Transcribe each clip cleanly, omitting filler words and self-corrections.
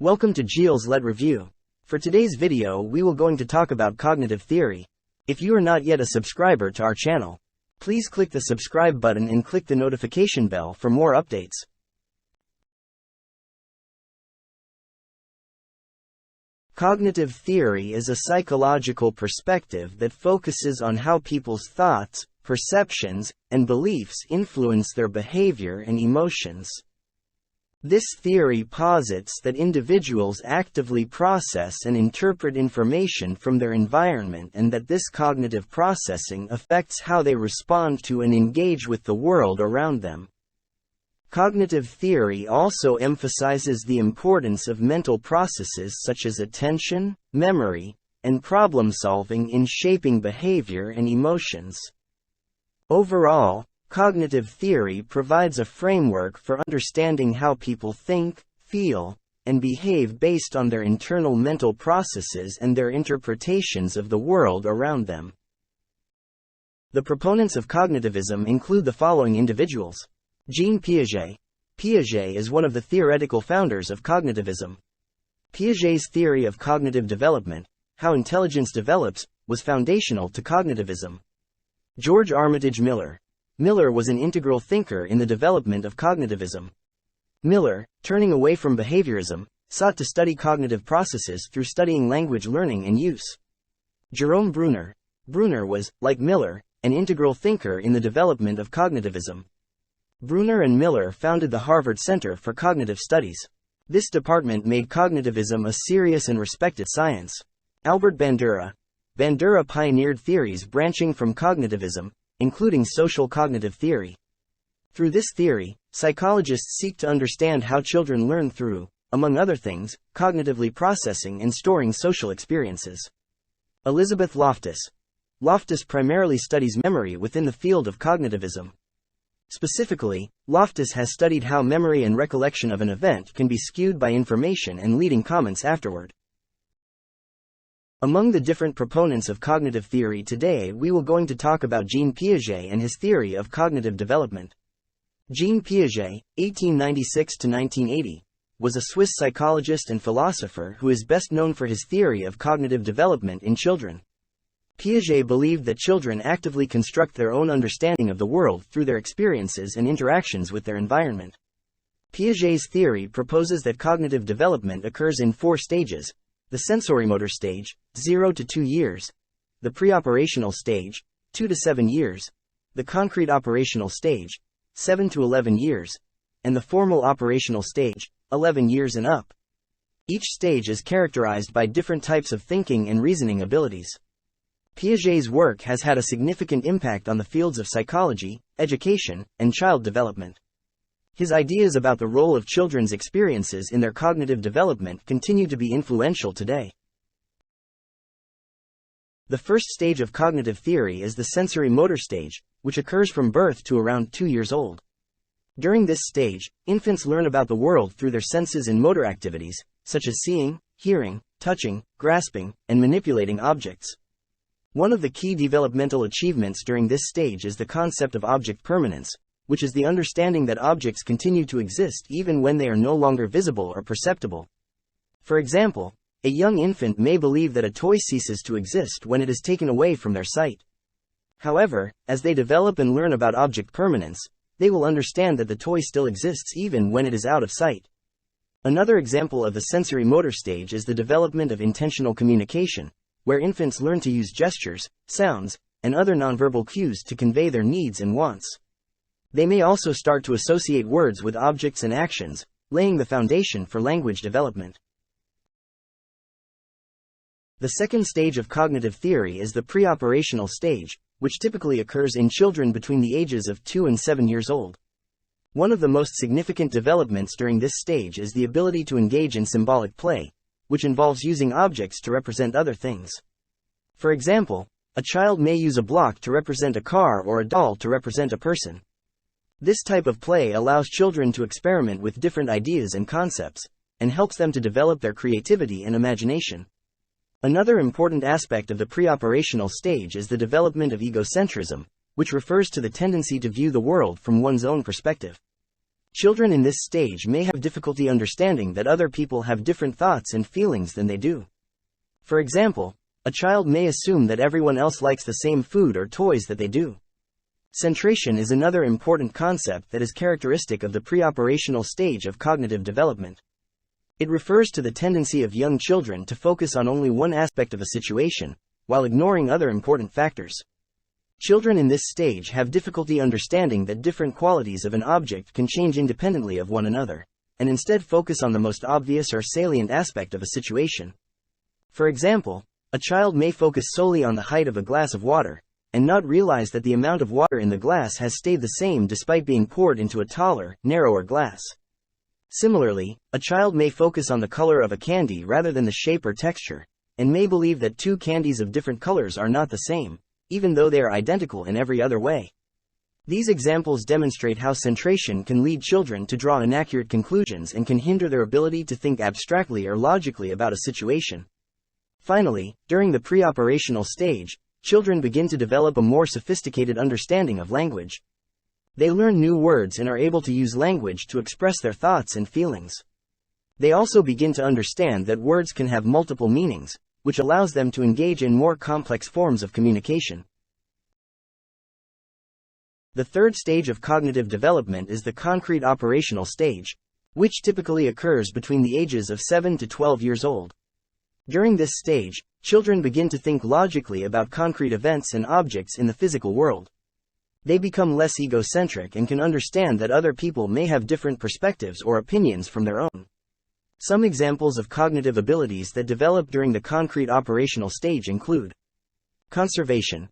Welcome to Gilles Let Review. For today's video we will going to talk about cognitive theory. If you are not yet a subscriber to our channel, please click the subscribe button and click the notification bell for more updates. Cognitive theory is a psychological perspective that focuses on how people's thoughts, perceptions, and beliefs influence their behavior and emotions. This theory posits that individuals actively process and interpret information from their environment and that this cognitive processing affects how they respond to and engage with the world around them. Cognitive theory also emphasizes the importance of mental processes such as attention, memory, and problem-solving in shaping behavior and emotions. Overall, cognitive theory provides a framework for understanding how people think, feel, and behave based on their internal mental processes and their interpretations of the world around them. The proponents of cognitivism include the following individuals. Jean Piaget. Piaget is one of the theoretical founders of cognitivism. Piaget's theory of cognitive development, how intelligence develops, was foundational to cognitivism. George Armitage Miller. Miller was an integral thinker in the development of cognitivism. Miller, turning away from behaviorism, sought to study cognitive processes through studying language learning and use. Jerome Bruner. Bruner was, like Miller, an integral thinker in the development of cognitivism. Bruner and Miller founded the Harvard Center for Cognitive Studies. This department made cognitivism a serious and respected science. Albert Bandura. Bandura pioneered theories branching from cognitivism, including social cognitive theory. Through this theory, psychologists seek to understand how children learn through, among other things, cognitively processing and storing social experiences. Elizabeth Loftus. Loftus primarily studies memory within the field of cognitivism. Specifically, Loftus has studied how memory and recollection of an event can be skewed by information and leading comments afterward. Among the different proponents of cognitive theory today we will going to talk about Jean Piaget and his theory of cognitive development. Jean Piaget, 1896–1980, was a Swiss psychologist and philosopher who is best known for his theory of cognitive development in children. Piaget believed that children actively construct their own understanding of the world through their experiences and interactions with their environment. Piaget's theory proposes that cognitive development occurs in 4 stages: the sensorimotor stage, 0 to 2 years, the preoperational stage, 2 to 7 years, the concrete operational stage, 7 to 11 years, and the formal operational stage, 11 years and up. Each stage is characterized by different types of thinking and reasoning abilities. Piaget's work has had a significant impact on the fields of psychology, education, and child development. His ideas about the role of children's experiences in their cognitive development continue to be influential today. The first stage of cognitive theory is the sensorimotor stage, which occurs from birth to around 2 years old. During this stage, infants learn about the world through their senses and motor activities, such as seeing, hearing, touching, grasping, and manipulating objects. One of the key developmental achievements during this stage is the concept of object permanence, which is the understanding that objects continue to exist even when they are no longer visible or perceptible. For example, a young infant may believe that a toy ceases to exist when it is taken away from their sight. However, as they develop and learn about object permanence, they will understand that the toy still exists even when it is out of sight. Another example of the sensorimotor stage is the development of intentional communication, where infants learn to use gestures, sounds, and other nonverbal cues to convey their needs and wants. They may also start to associate words with objects and actions, laying the foundation for language development. The second stage of cognitive theory is the preoperational stage, which typically occurs in children between the ages of 2 and 7 years old. One of the most significant developments during this stage is the ability to engage in symbolic play, which involves using objects to represent other things. For example, a child may use a block to represent a car or a doll to represent a person. This type of play allows children to experiment with different ideas and concepts, and helps them to develop their creativity and imagination. Another important aspect of the preoperational stage is the development of egocentrism, which refers to the tendency to view the world from one's own perspective. Children in this stage may have difficulty understanding that other people have different thoughts and feelings than they do. For example, a child may assume that everyone else likes the same food or toys that they do. Centration is another important concept that is characteristic of the pre-operational stage of cognitive development. It refers to the tendency of young children to focus on only one aspect of a situation, while ignoring other important factors. Children in this stage have difficulty understanding that different qualities of an object can change independently of one another, and instead focus on the most obvious or salient aspect of a situation. For example, a child may focus solely on the height of a glass of water, and not realize that the amount of water in the glass has stayed the same despite being poured into a taller, narrower glass. Similarly, a child may focus on the color of a candy rather than the shape or texture, and may believe that two candies of different colors are not the same, even though they are identical in every other way. These examples demonstrate how centration can lead children to draw inaccurate conclusions and can hinder their ability to think abstractly or logically about a situation. Finally, during the pre-operational stage, children begin to develop a more sophisticated understanding of language. They learn new words and are able to use language to express their thoughts and feelings. They also begin to understand that words can have multiple meanings, which allows them to engage in more complex forms of communication. The third stage of cognitive development is the concrete operational stage, which typically occurs between the ages of 7 to 12 years old. During this stage, children begin to think logically about concrete events and objects in the physical world. They become less egocentric and can understand that other people may have different perspectives or opinions from their own. Some examples of cognitive abilities that develop during the concrete operational stage include conservation.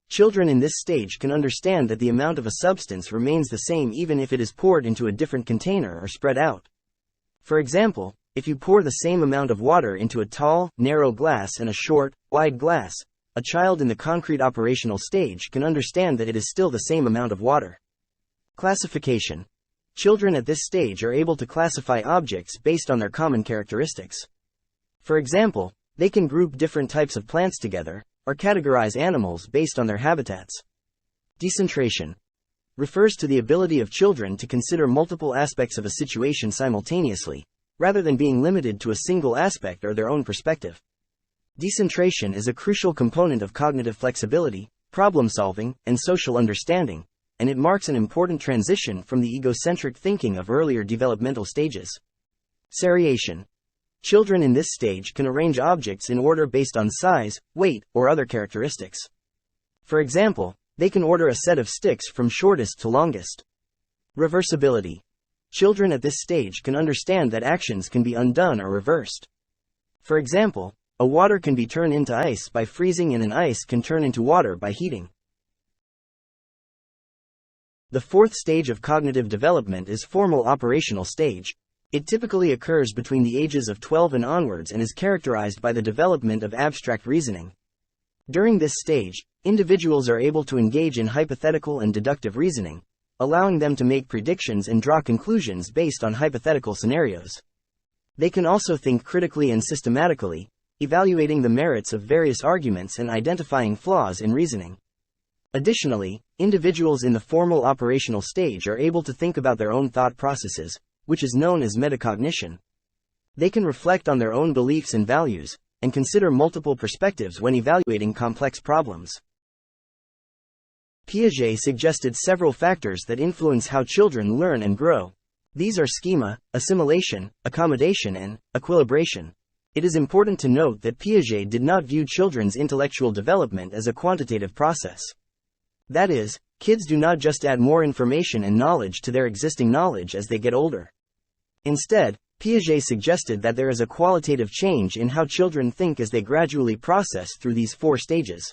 Children in this stage can understand that the amount of a substance remains the same even if it is poured into a different container or spread out. For example, if you pour the same amount of water into a tall, narrow glass and a short, wide glass, a child in the concrete operational stage can understand that it is still the same amount of water. Classification. Children at this stage are able to classify objects based on their common characteristics. For example, they can group different types of plants together, or categorize animals based on their habitats. Decentration refers to the ability of children to consider multiple aspects of a situation simultaneously, rather than being limited to a single aspect or their own perspective. Decentration is a crucial component of cognitive flexibility, problem-solving, and social understanding, and it marks an important transition from the egocentric thinking of earlier developmental stages. Seriation. Children in this stage can arrange objects in order based on size, weight, or other characteristics. For example, they can order a set of sticks from shortest to longest. Reversibility. Children at this stage can understand that actions can be undone or reversed. For example, a water can be turned into ice by freezing and an ice can turn into water by heating. The fourth stage of cognitive development is formal operational stage. It typically occurs between the ages of 12 and onwards and is characterized by the development of abstract reasoning. During this stage, individuals are able to engage in hypothetical and deductive reasoning, allowing them to make predictions and draw conclusions based on hypothetical scenarios. They can also think critically and systematically, evaluating the merits of various arguments and identifying flaws in reasoning. Additionally, individuals in the formal operational stage are able to think about their own thought processes, which is known as metacognition. They can reflect on their own beliefs and values, and consider multiple perspectives when evaluating complex problems. Piaget suggested several factors that influence how children learn and grow. These are schema, assimilation, accommodation, and equilibration. It is important to note that Piaget did not view children's intellectual development as a quantitative process. That is, kids do not just add more information and knowledge to their existing knowledge as they get older. Instead, Piaget suggested that there is a qualitative change in how children think as they gradually process through these 4 stages.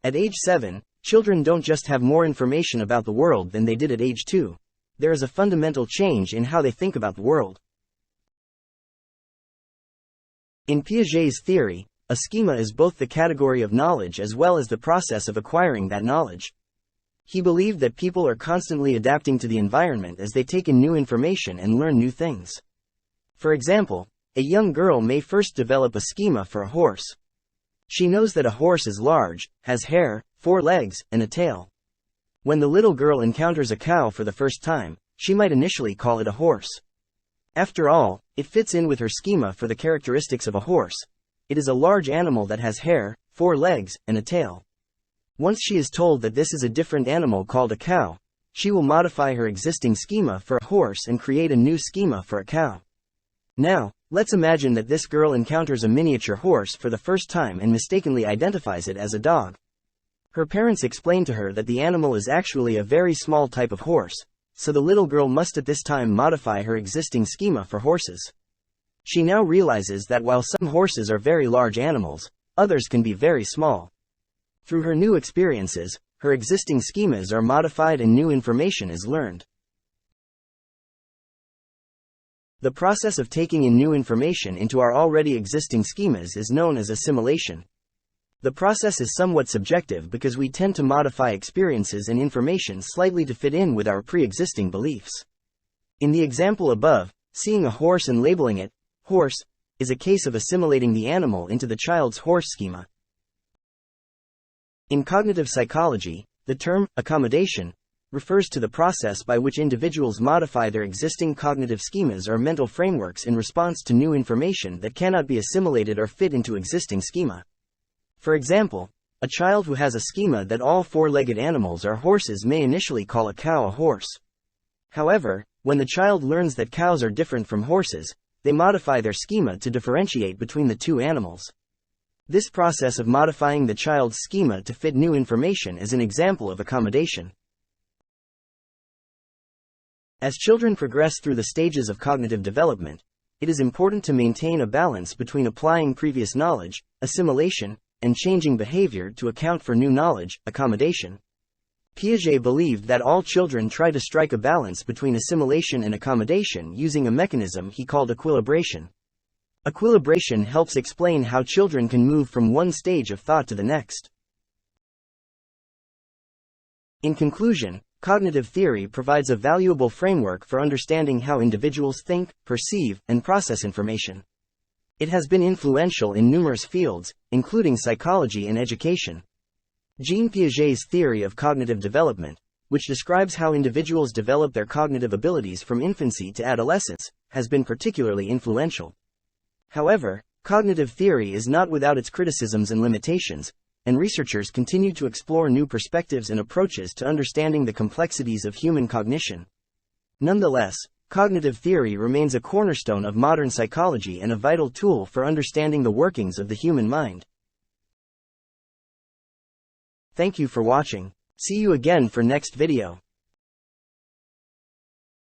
At age 7, children don't just have more information about the world than they did at age 2. There is a fundamental change in how they think about the world. In Piaget's theory, a schema is both the category of knowledge as well as the process of acquiring that knowledge. He believed that people are constantly adapting to the environment as they take in new information and learn new things. For example, a young girl may first develop a schema for a horse. She knows that a horse is large, has hair, 4 legs, and a tail. When the little girl encounters a cow for the first time, she might initially call it a horse. After all, it fits in with her schema for the characteristics of a horse. It is a large animal that has hair, 4 legs, and a tail. Once she is told that this is a different animal called a cow, she will modify her existing schema for a horse and create a new schema for a cow. Now, let's imagine that this girl encounters a miniature horse for the first time and mistakenly identifies it as a dog. Her parents explain to her that the animal is actually a very small type of horse, so the little girl must at this time modify her existing schema for horses. She now realizes that while some horses are very large animals, others can be very small. Through her new experiences, her existing schemas are modified and new information is learned. The process of taking in new information into our already existing schemas is known as assimilation. The process is somewhat subjective because we tend to modify experiences and information slightly to fit in with our pre-existing beliefs. In the example above, seeing a horse and labeling it horse is a case of assimilating the animal into the child's horse schema. In cognitive psychology, the term accommodation refers to the process by which individuals modify their existing cognitive schemas or mental frameworks in response to new information that cannot be assimilated or fit into existing schema. For example, a child who has a schema that all 4-legged animals are horses may initially call a cow a horse. However, when the child learns that cows are different from horses, they modify their schema to differentiate between the two animals. This process of modifying the child's schema to fit new information is an example of accommodation. As children progress through the stages of cognitive development, it is important to maintain a balance between applying previous knowledge, assimilation, and changing behavior to account for new knowledge, accommodation. Piaget believed that all children try to strike a balance between assimilation and accommodation using a mechanism he called equilibration. Equilibration helps explain how children can move from one stage of thought to the next. In conclusion, cognitive theory provides a valuable framework for understanding how individuals think, perceive, and process information. It has been influential in numerous fields, including psychology and education. Jean Piaget's theory of cognitive development, which describes how individuals develop their cognitive abilities from infancy to adolescence, has been particularly influential. However, cognitive theory is not without its criticisms and limitations, and researchers continue to explore new perspectives and approaches to understanding the complexities of human cognition. Nonetheless, cognitive theory remains a cornerstone of modern psychology and a vital tool for understanding the workings of the human mind. Thank you for watching. See you again for next video.